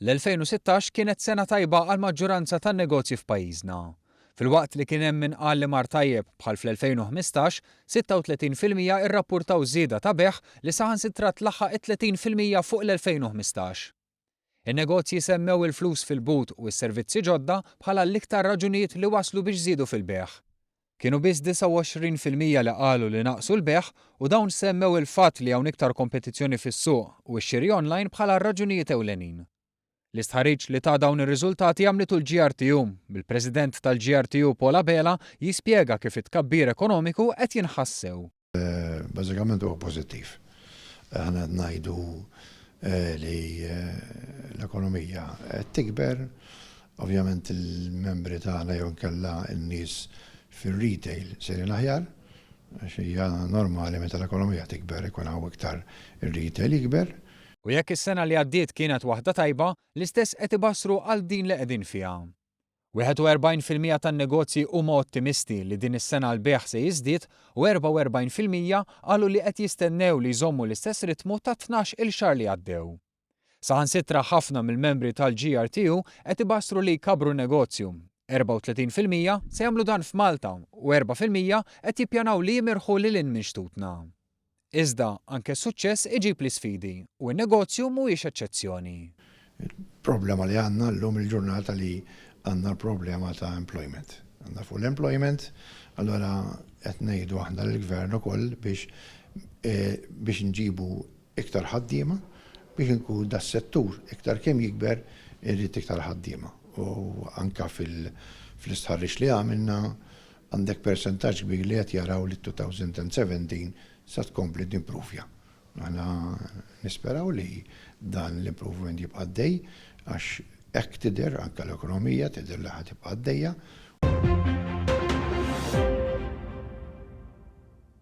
L-2016 kienet sena tajba għal maġġoranza tan-negozji f'pajjiżna. Fil-waqt li kien hemm min qal li mar tajjeb bħal fl-2015, 36% irrappurtaw żieda ta' beħ li saħansitra tlaħħaq 30% fuq l-2015. In-negozji semmew il-flus fil-but u s-servizzi ġodda bħala l-iktar raġunijiet li waslu biex żiedu fil-beħ. Kienu biss 29% li qalu li naqsu l-beħ u dawn semmew il-fatt li hawn iktar kompetizzjoni fis-suq u x-xiri online bħala raġunijiet ewlenin. L-istħarriġ li ta' dawn ir-riżultati għamlitu l-GRTU, bil-President tal-GRTU Paul Abela jispjega kif it-tkabbir ekonomiku qed jinħassew. Bażikament huwa pożittiv. Aħna ngħidu li l-ekonomija qed tikber, ovvjament il-membri tagħna jew inkella n-nies fir-retail serin aħjar, għax hija normali meta l-ekonomija tikber ikun hawn iktar ir-retail jikber. U jekk is-sena li għaddiet kienet waħda tajba, l-istess qed ibassru għal din li qegħdin fiha. 41% tan-negozji huma ottimisti li din is-sena l-beħ se jiżdied u 44% qalu li qed jistennew li jżommu l-istess ritmu ta' 12-il xahar li għaddew. Saħansitra ħafna mill-membri tal-GRTU qed ibassru li jkabbru negozju. 34% se jagħmlu dan f'Malta u 4% qed jippjanaw li jimirħu lil hinn minn xtutna. Iżda anke s-suċċess iġib l-isfidi u n-negozju mhuwiex eċċezzjoni. Il-problema li għandna llum il-ġurnata li għandna l-problema ta' employment. Għandna full employment, allora qed ngħidu aħna l-gvern ukoll biex nġibu iktar ħaddiema biex inkun das-settur iktar kemm jikber irrid iktar ħaddiema. U anke fl-istħarriġ li għamilna għandek percentaġġ kbir li qed jaraw li 2017 sa tkompli dimpruvja. Aħna nisperaw li dan l-improvement jibqa' għaddej għax hekk tidher anke l-ekonomija tidher li ħad tibqa' għaddejja.